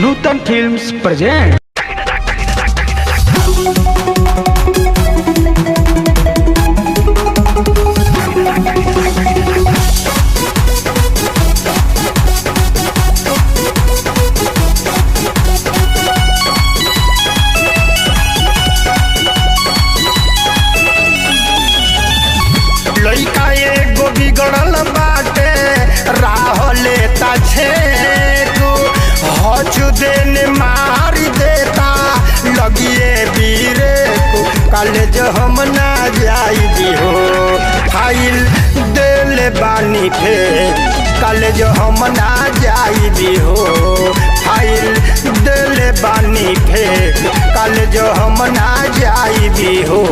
नूतन films present. लइका एगो बिगड़ल बाटे राह लेता छेको हछु देन मार देता लगिए बीरे को कॉलेज हम ना जाई हो फाइल देले बानी फे कॉलेज हम ना जाई हो फाइल देले बानी फे कॉलेज हम ना जाई हो।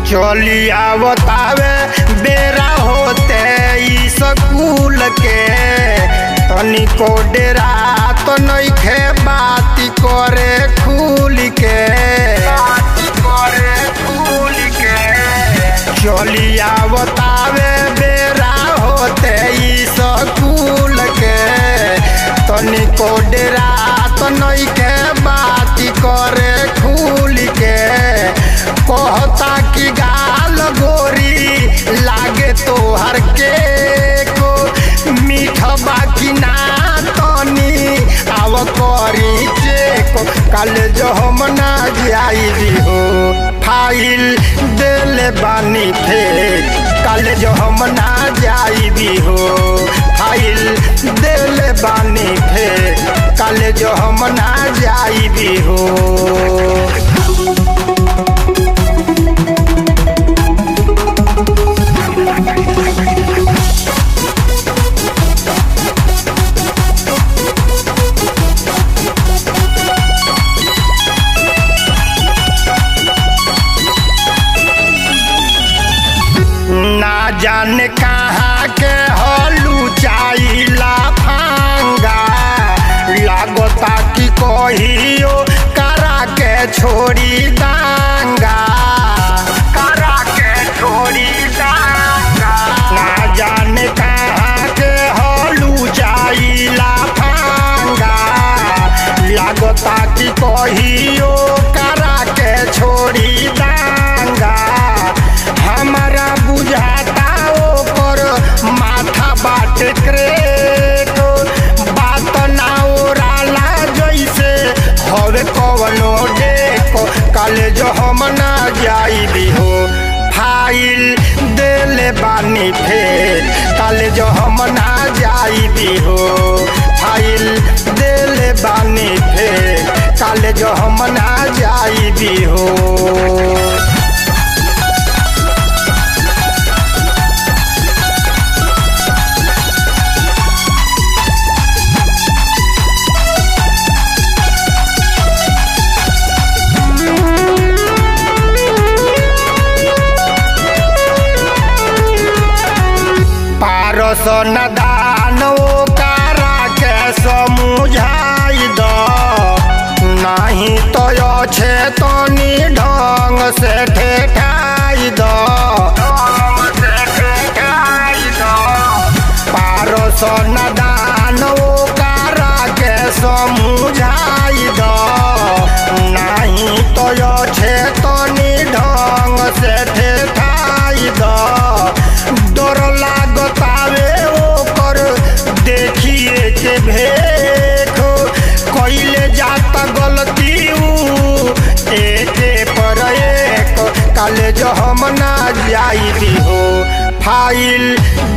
चली आवतावे बेरा होते ई स्कूल के तनिको डेरा तो नइखे बात करे खुल के चली आवतावे बेरा होते ई स्कूल के तनिको डेरा तो नइखे बात करे खुल के कहता कि गाल गोरी लागे तोहर के को मीठबा कि ना तनी आव करी चेक कॉलेज हम ना जाई हो फाइल देले बानी फेक कॉलेज हम ना जाई हो फाइल देले बानी फेक कॉलेज हम ना जाई हो। ना जाने कहाँ के हलू चाइला फांगा लागता कि कहियो करा के छोड़ी दांगा करा के छोड़ी दांगा ना जाने कहाँ के हलू चाइला फांगा लागता कि कहियो करा के छोड़ी दांगा हमारा बुझाता ओकर माथा बाटे क्रेक बात ना ओराला जैसे हवे कवनो डेको कॉलेज हम ना जाई हो फाइल देले बानी फेक कॉलेज हम ना जाई हो फाइल देले बानी फेक कॉलेज हम ना जाई हो। पारस नदान करा के समझाई दो नहीं तो अच्छे तनी ढंग से ठेठाई दो पारस नदान करा के समझाई दो नहीं तो अच्छे तनी ढंग से ठेठाई दो डर लागतावे ओकर देखिए के भेख कइले जाता गलती एके पर एक कॉलेज हम ना जाई हो फाइल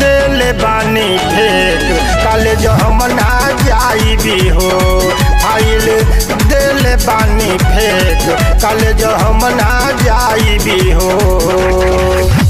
देले बानी फेक कॉलेज हम ना जाई हो फाइल देले बानी फेक कॉलेज हम ना जाई हो।